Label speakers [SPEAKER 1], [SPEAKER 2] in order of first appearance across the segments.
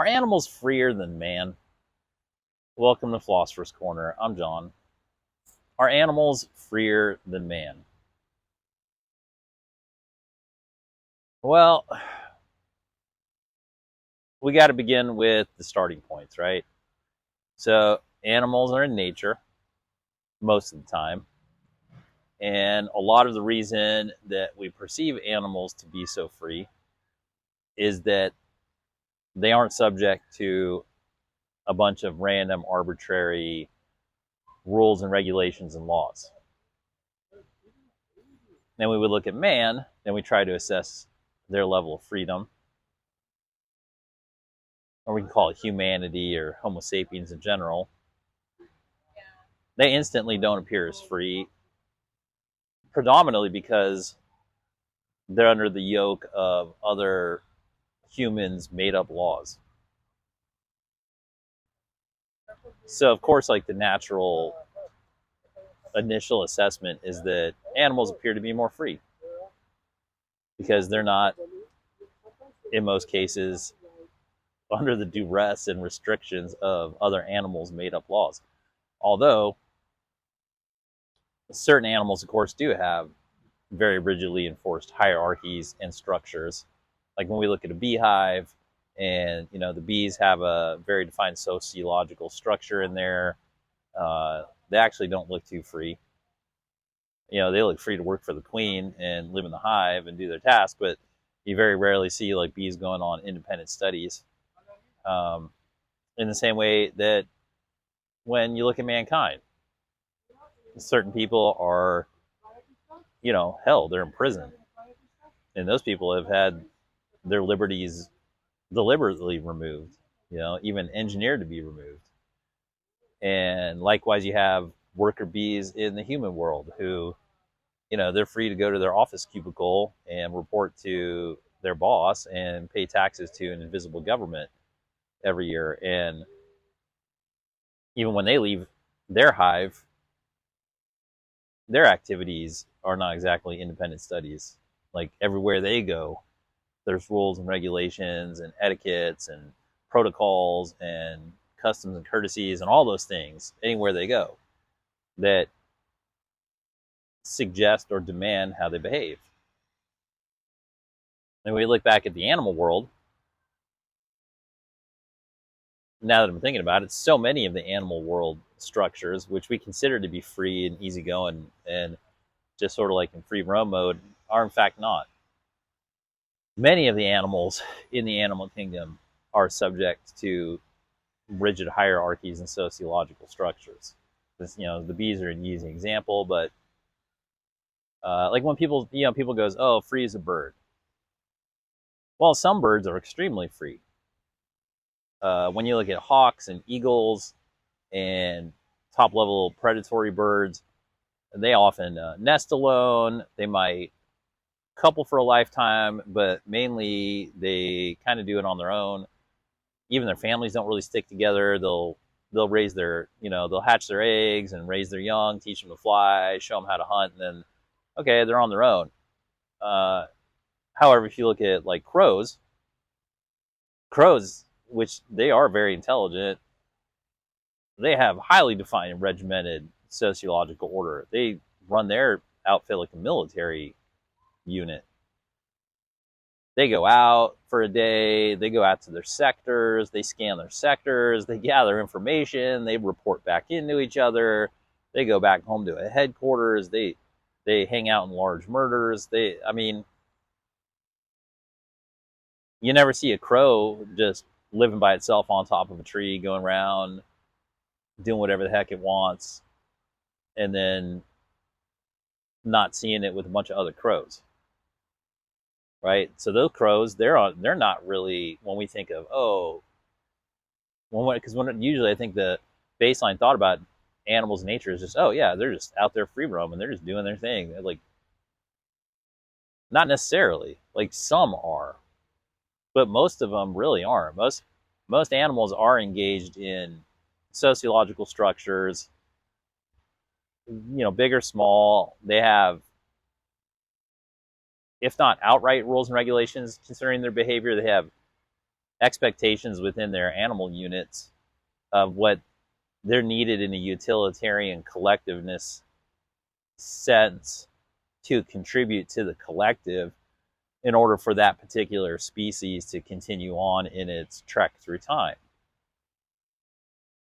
[SPEAKER 1] Are animals freer than man? Welcome to Philosopher's Corner. I'm John. Are animals freer than man? Well, we got to begin with the starting points, right? So, animals are in nature most of the time. And a lot of the reason that we perceive animals to be so free is that they aren't subject to a bunch of random, arbitrary rules and regulations and laws. Then we would look at man, and we try to assess their level of freedom, or we can call it humanity or Homo sapiens in general. They instantly don't appear as free, predominantly because they're under the yoke of other humans' made up laws. So, of course, like the natural initial assessment is that animals appear to be more free because they're not, in most cases, under the duress and restrictions of other animals' made up laws. Although certain animals, of course, do have very rigidly enforced hierarchies and structures. Like when we look at a beehive, and the bees have a very defined sociological structure in there. They actually don't look too free. They look free to work for the queen and live in the hive and do their task, but you very rarely see like bees going on independent studies. In the same way that when you look at mankind, certain people are, hell, they're in prison. And those people have had their liberties deliberately removed, even engineered to be removed. And likewise, you have worker bees in the human world who, they're free to go to their office cubicle and report to their boss and pay taxes to an invisible government every year. And even when they leave their hive, their activities are not exactly independent studies. Like everywhere they go, there's rules and regulations and etiquettes and protocols and customs and courtesies and all those things anywhere they go that suggest or demand how they behave. And when we look back at the animal world, now that I'm thinking about it, so many of the animal world structures, which we consider to be free and easygoing and just sort of like in free roam mode, are in fact not. Many of the animals in the animal kingdom are subject to rigid hierarchies and sociological structures. The bees are an easy example, but like when people goes, oh, free as a bird. Well, some birds are extremely free. When you look at hawks and eagles and top level predatory birds, they often nest alone. They might couple for a lifetime, but mainly they kind of do it on their own. Even their families don't really stick together. They'll raise their, they'll hatch their eggs and raise their young, teach them to fly, show them how to hunt, and then, okay, they're on their own. However, if you look at like crows, which they are very intelligent, they have highly defined and regimented sociological order. They run their outfit like a military unit. They go out for a day, they go out to their sectors, they scan their sectors, they gather information, they report back into each other, they go back home to a headquarters, they hang out in large murders. You never see a crow just living by itself on top of a tree, going around, doing whatever the heck it wants, and then not seeing it with a bunch of other crows. Right? So those crows, they're not really, when we think of, because usually I think the baseline thought about animals in nature is just, oh yeah, they're just out there free roaming, they're just doing their thing. They're like, not necessarily. Like some are, but most of them really aren't. Most animals are engaged in sociological structures, big or small. They have, if not outright rules and regulations concerning their behavior, they have expectations within their animal units of what they're needed in a utilitarian collectiveness sense to contribute to the collective in order for that particular species to continue on in its trek through time.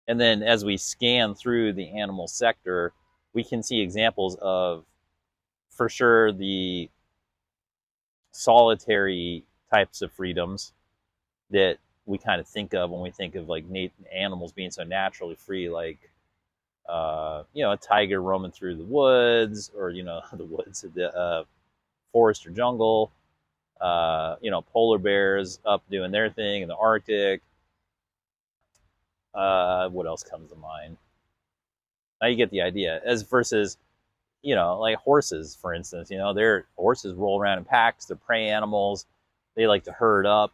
[SPEAKER 1] And then as we scan through the animal sector, we can see examples of, for sure, the solitary types of freedoms that we kind of think of when we think of like animals being so naturally free, like a tiger roaming through the woods, or the woods, the forest or jungle. Polar bears up doing their thing in the Arctic. What else comes to mind? Now you get the idea. As versus, like horses, for instance. Their horses roll around in packs. They're prey animals. They like to herd up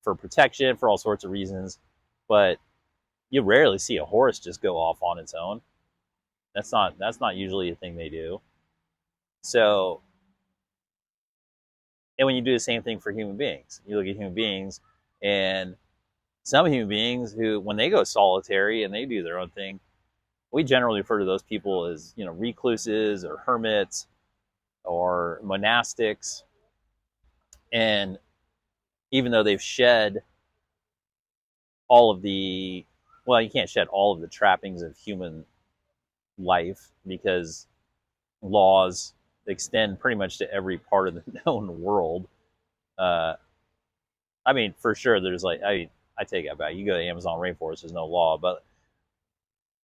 [SPEAKER 1] for protection, for all sorts of reasons. But you rarely see a horse just go off on its own. That's not usually a thing they do. So, and when you do the same thing for human beings, you look at human beings, and some human beings who, when they go solitary and they do their own thing, we generally refer to those people as, recluses or hermits or monastics. And even though they've shed all of the, well, you can't shed all of the trappings of human life, because laws extend pretty much to every part of the known world. For sure, there's I take it back. You go to the Amazon rainforest, there's no law, but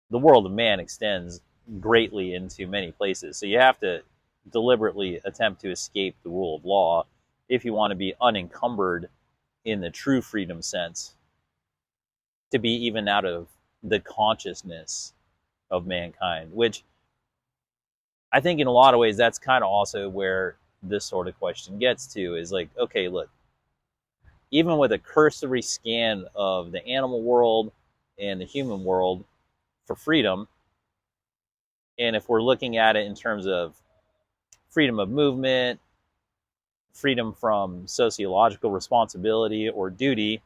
[SPEAKER 1] the world of man extends greatly into many places. So you have to deliberately attempt to escape the rule of law if you want to be unencumbered in the true freedom sense, to be even out of the consciousness of mankind, which I think in a lot of ways that's kind of also where this sort of question gets to, is like, okay, look, even with a cursory scan of the animal world and the human world for freedom, and if we're looking at it in terms of freedom of movement, freedom from sociological responsibility or duty,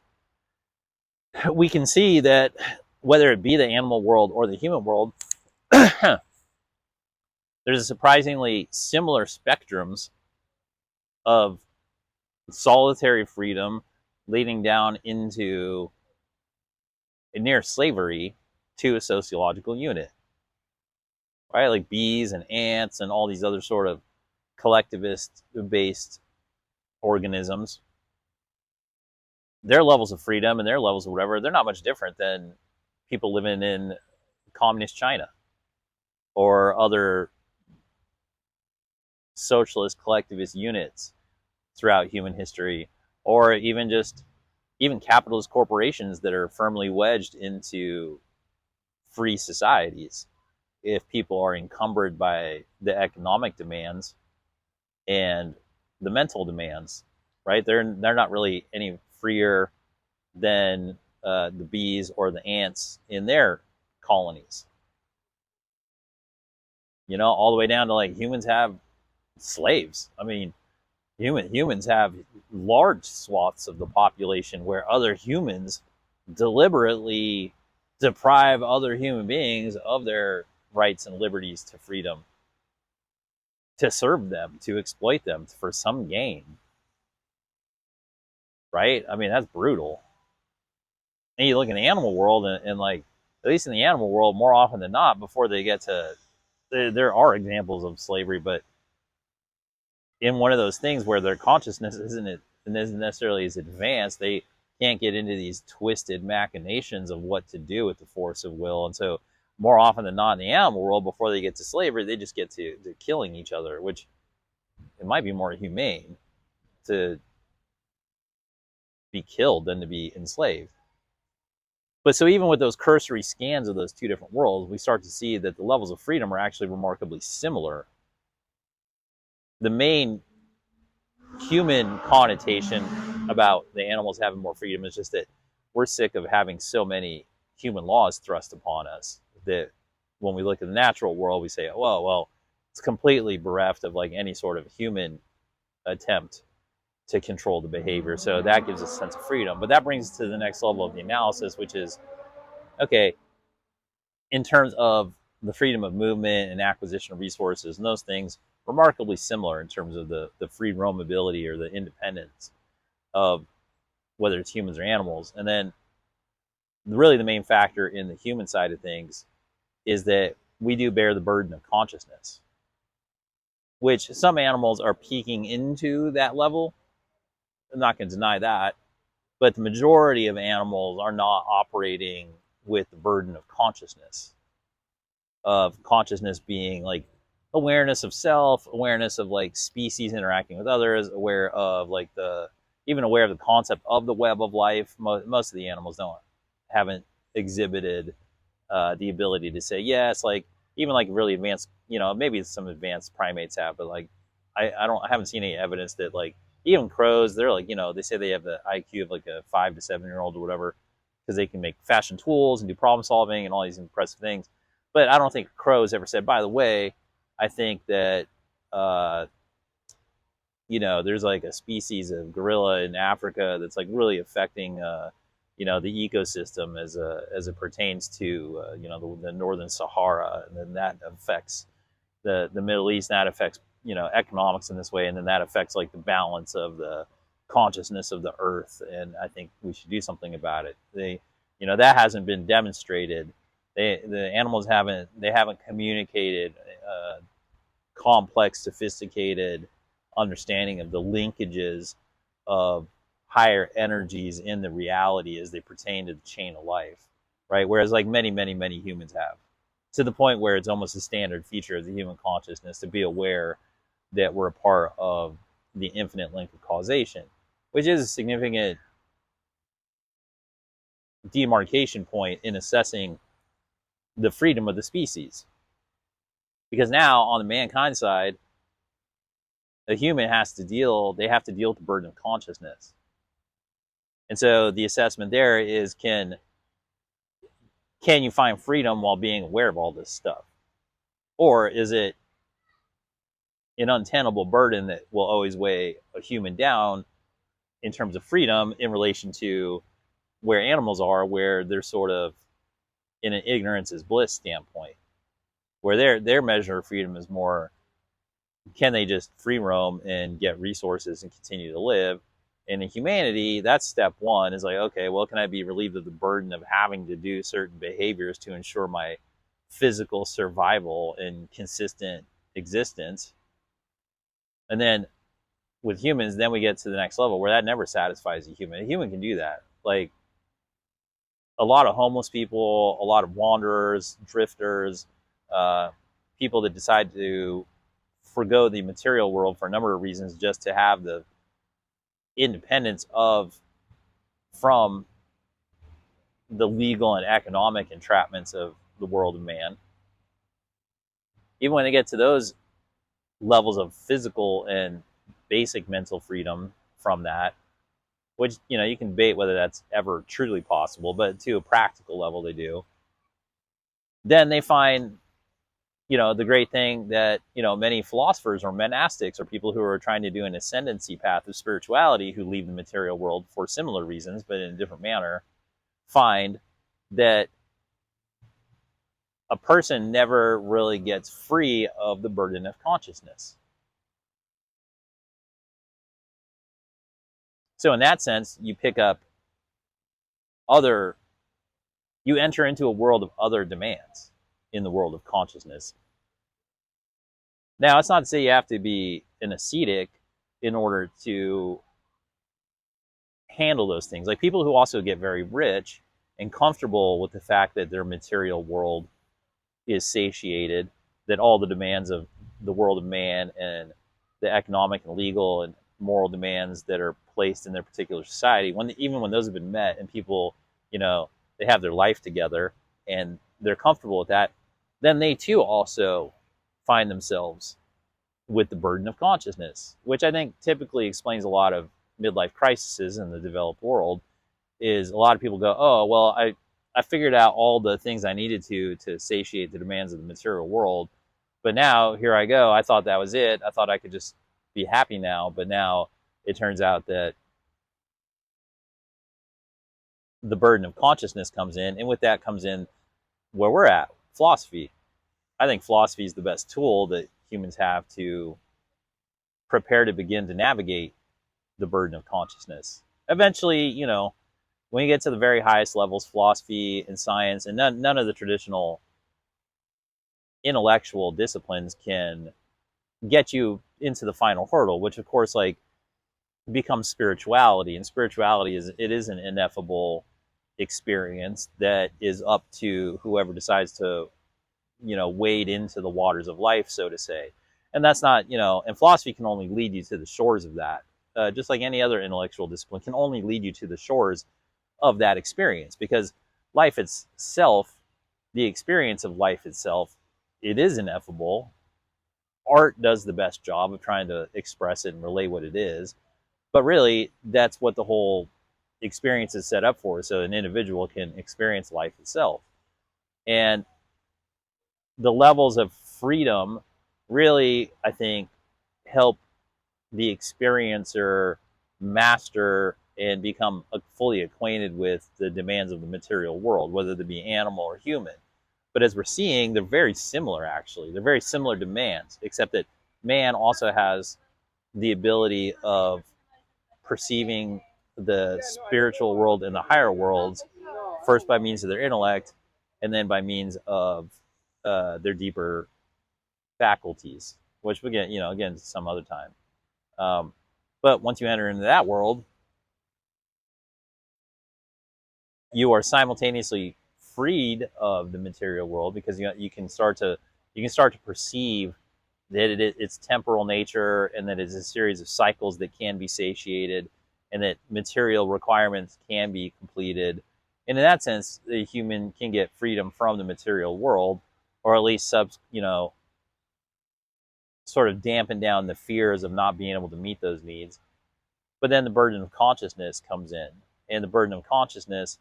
[SPEAKER 1] we can see that whether it be the animal world or the human world, there's a surprisingly similar spectrums of solitary freedom leading down into a near slavery to a sociological unit, right? Like bees and ants and all these other sort of collectivist-based organisms. Their levels of freedom and their levels of whatever, they're not much different than people living in communist China or other socialist collectivist units throughout human history, or even capitalist corporations that are firmly wedged into free societies. If people are encumbered by the economic demands and the mental demands, right? They're not really any freer than the bees or the ants in their colonies. All the way down to like humans have slaves. Humans have large swaths of the population where other humans deliberately deprive other human beings of their rights and liberties to freedom, to serve them, to exploit them for some gain. Right? That's brutal. And you look in the animal world, and like, at least in the animal world, more often than not, before they get to, there are examples of slavery, but in one of those things where their consciousness isn't necessarily as advanced, they can't get into these twisted machinations of what to do with the force of will. And so more often than not in the animal world, before they get to slavery, they just get to killing each other, which it might be more humane to be killed than to be enslaved. But so even with those cursory scans of those two different worlds, we start to see that the levels of freedom are actually remarkably similar. The main human connotation about the animals having more freedom is just that we're sick of having so many human laws thrust upon us, that when we look at the natural world, we say, well, it's completely bereft of like any sort of human attempt to control the behavior. So that gives us a sense of freedom. But that brings us to the next level of the analysis, which is, okay, in terms of the freedom of movement and acquisition of resources and those things, remarkably similar in terms of the free roamability or the independence of whether it's humans or animals. And then really the main factor in the human side of things is that we do bear the burden of consciousness, which some animals are peaking into that level. I'm not going to deny that. But the majority of animals are not operating with the burden of consciousness being like awareness of self, awareness of like species interacting with others, aware of like even aware of the concept of the web of life. Most of the animals haven't exhibited the ability to say yes, like even like really advanced, maybe some advanced primates have, but like I haven't seen any evidence that like even crows, they're like, they say they have the IQ of like a 5 to 7 year old or whatever, because they can make fashion tools and do problem solving and all these impressive things. But I don't think a crow has ever said, by the way, I think that, there's like a species of gorilla in Africa that's like really affecting, the ecosystem as it pertains to, the northern Sahara. And then that affects the Middle East, and that affects, economics in this way. And then that affects like the balance of the consciousness of the earth. And I think we should do something about it. That hasn't been demonstrated. The animals haven't communicated complex, sophisticated understanding of the linkages of higher energies in the reality as they pertain to the chain of life, right? Whereas like many, many, many humans have, to the point where it's almost a standard feature of the human consciousness to be aware that we're a part of the infinite link of causation, which is a significant demarcation point in assessing the freedom of the species. Because now on the mankind side, a human have to deal with the burden of consciousness. And so the assessment there is, can you find freedom while being aware of all this stuff? Or is it an untenable burden that will always weigh a human down in terms of freedom in relation to where animals are, where they're sort of in an ignorance is bliss standpoint, where their measure of freedom is more, can they just free roam and get resources and continue to live? And in humanity, that's step one, is like, okay, well, can I be relieved of the burden of having to do certain behaviors to ensure my physical survival and consistent existence? And then with humans, then we get to the next level where that never satisfies a human. A human can do that. Like a lot of homeless people, a lot of wanderers, drifters, people that decide to forgo the material world for a number of reasons just to have the independence from the legal and economic entrapments of the world of man. Even when they get to those levels of physical and basic mental freedom from that, which, you can debate whether that's ever truly possible, but to a practical level they do, then they find, the great thing that, many philosophers or monastics or people who are trying to do an ascendancy path of spirituality who leave the material world for similar reasons, but in a different manner, find that a person never really gets free of the burden of consciousness. So in that sense, you enter into a world of other demands in the world of consciousness. Now, it's not to say you have to be an ascetic in order to handle those things. Like people who also get very rich and comfortable with the fact that their material world is satiated, that all the demands of the world of man and the economic and legal and moral demands that are placed in their particular society, even when those have been met and people, they have their life together and they're comfortable with that, then they too also find themselves with the burden of consciousness, which I think typically explains a lot of midlife crises in the developed world. Is a lot of people go, oh, well, I figured out all the things I needed to satiate the demands of the material world, but now here I go. I thought that was it. I thought I could just be happy now, but now it turns out that the burden of consciousness comes in, and with that comes in where we're at, philosophy. I think philosophy is the best tool that humans have to prepare to begin to navigate the burden of consciousness. Eventually, you know, when you get to the very highest levels, philosophy and science, and none of the traditional intellectual disciplines can get you into the final hurdle, which of course, like, becomes spirituality. And spirituality is an ineffable experience that is up to whoever decides to, you know, wade into the waters of life, so to say. And that's not, you know, and philosophy can only lead you to the shores of that. Just like any other intellectual discipline can only lead you to the shores of that experience, because life itself, the experience of life itself, it is ineffable. Art does the best job of trying to express it and relay what it is, but really that's what the whole experience is set up for, so an individual can experience life itself. And the levels of freedom really, I think, help the experiencer master and become fully acquainted with the demands of the material world, whether they be animal or human. But as we're seeing, they're very similar, actually. They're very similar demands, except that man also has the ability of perceiving the spiritual world and the higher worlds, first by means of their intellect, and then by means of their deeper faculties, which we get, you know, again, some other time. But once you enter into that world, you are simultaneously freed of the material world, because you can start to perceive that its temporal nature, and that it's a series of cycles that can be satiated, and that material requirements can be completed. And in that sense, the human can get freedom from the material world, or at least sort of dampen down the fears of not being able to meet those needs. But then the burden of consciousness comes in, and the burden of consciousness,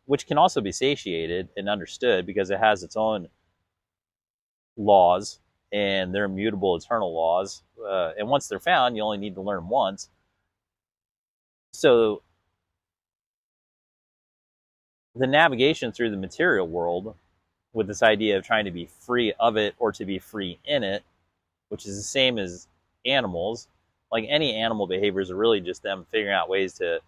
[SPEAKER 1] which can also be satiated and understood because it has its own laws, and they're immutable, eternal laws. And once they're found, you only need to learn them once. So the navigation through the material world, with this idea of trying to be free of it or to be free in it, which is the same as animals. Like, any animal behaviors are really just them figuring out ways to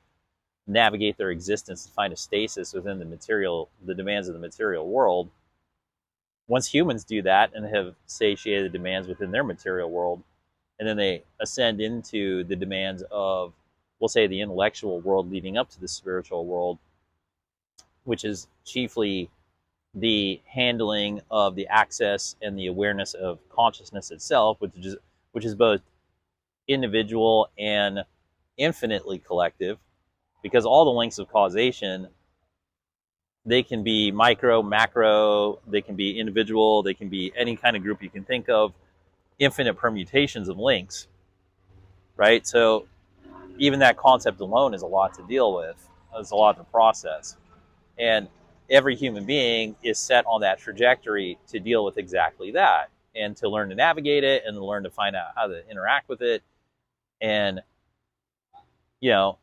[SPEAKER 1] navigate their existence and find a stasis within the demands of the material world. Once humans do that and have satiated the demands within their material world, and then they ascend into the demands of, we'll say, the intellectual world leading up to the spiritual world, which is chiefly the handling of the access and the awareness of consciousness itself, which is both individual and infinitely collective, because all the links of causation, they can be micro, macro, they can be individual, they can be any kind of group you can think of, infinite permutations of links, right? So even that concept alone is a lot to deal with. It's a lot to process. And every human being is set on that trajectory to deal with exactly that, and to learn to navigate it, and to learn to find out how to interact with it. And, you know,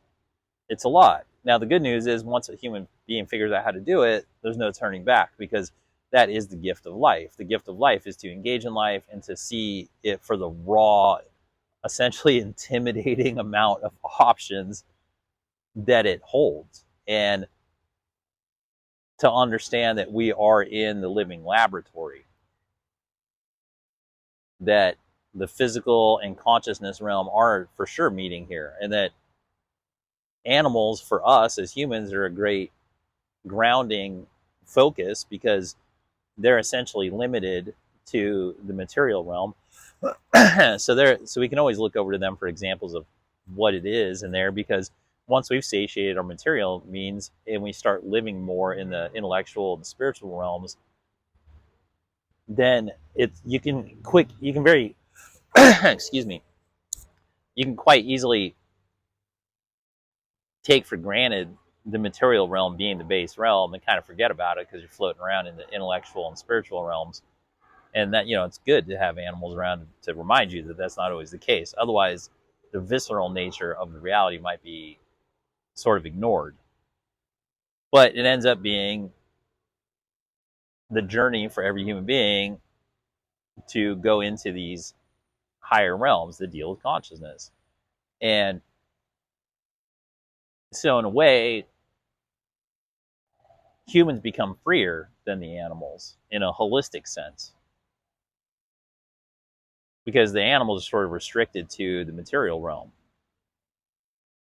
[SPEAKER 1] it's a lot. Now, the good news is, once a human being figures out how to do it, there's no turning back, because that is the gift of life. The gift of life is to engage in life and to see it for the raw, essentially intimidating amount of options that it holds, and to understand that we are in the living laboratory, that the physical and consciousness realm are for sure meeting here, and that animals, for us as humans, are a great grounding focus, because they're essentially limited to the material realm. So we can always look over to them for examples of what it is in there, because once we've satiated our material means and we start living more in the intellectual and spiritual realms, then you can very excuse me, you can quite easily take for granted the material realm being the base realm and kind of forget about it, because you're floating around in the intellectual and spiritual realms. And that, you know, it's good to have animals around to remind you that that's not always the case. Otherwise, the visceral nature of the reality might be sort of ignored. But it ends up being the journey for every human being to go into these higher realms that deal with consciousness. And so, in a way, humans become freer than the animals in a holistic sense, because the animals are sort of restricted to the material realm.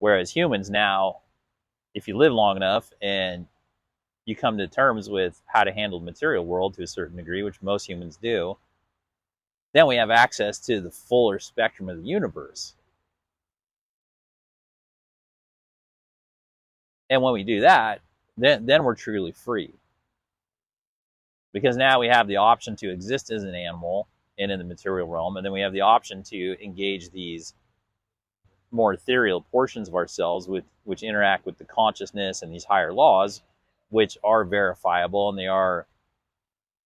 [SPEAKER 1] Whereas humans now, if you live long enough and you come to terms with how to handle the material world to a certain degree, which most humans do, then we have access to the fuller spectrum of the universe. And when we do that, then we're truly free. Because now we have the option to exist as an animal and in the material realm, and then we have the option to engage these more ethereal portions of ourselves which interact with the consciousness and these higher laws, which are verifiable and they are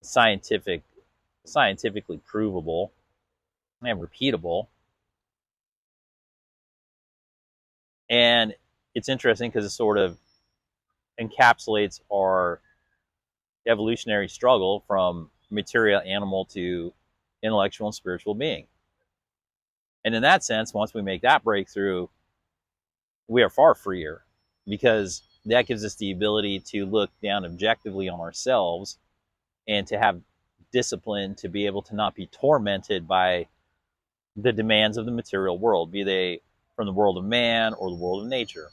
[SPEAKER 1] scientifically provable and repeatable. And it's interesting because it sort of encapsulates our evolutionary struggle from material animal to intellectual and spiritual being. And in that sense, once we make that breakthrough, we are far freer, because that gives us the ability to look down objectively on ourselves and to have discipline to be able to not be tormented by the demands of the material world, be they from the world of man or the world of nature.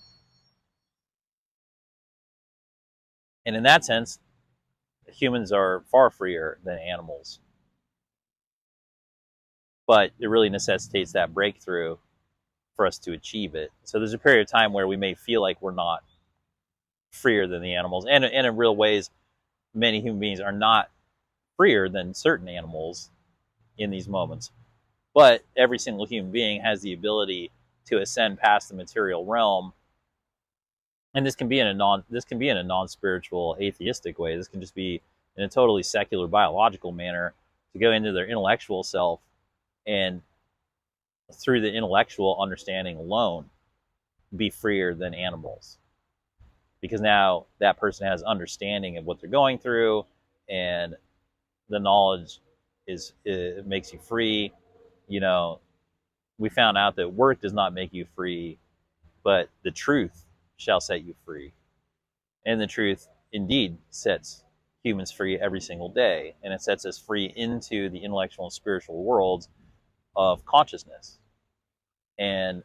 [SPEAKER 1] And in that sense, humans are far freer than animals. But it really necessitates that breakthrough for us to achieve it. So there's a period of time where we may feel like we're not freer than the animals. And in real ways, many human beings are not freer than certain animals in these moments. But every single human being has the ability to ascend past the material realm. And this can be in a non-spiritual, atheistic way. This can just be in a totally secular, biological manner, to go into their intellectual self, and through the intellectual understanding alone, be freer than animals. Because now that person has understanding of what they're going through, and the knowledge it makes you free. You know, we found out that work does not make you free, but the truth shall set you free. And the truth indeed sets humans free every single day, and it sets us free into the intellectual and spiritual worlds of consciousness. And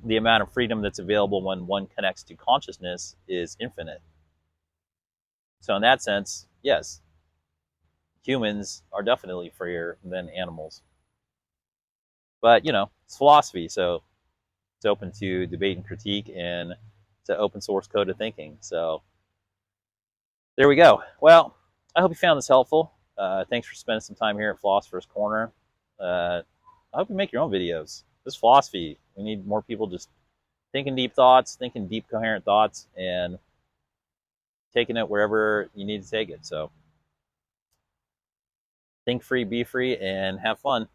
[SPEAKER 1] the amount of freedom that's available when one connects to consciousness is infinite. So in that sense, yes, humans are definitely freer than animals. But, it's philosophy, so it's open to debate and critique, and it's an open source code of thinking. So there we go. Well, I hope you found this helpful. Thanks for spending some time here at Philosopher's Corner. I hope you make your own videos. This philosophy, we need more people just thinking deep thoughts, thinking deep, coherent thoughts, and taking it wherever you need to take it. So think free, be free, and have fun.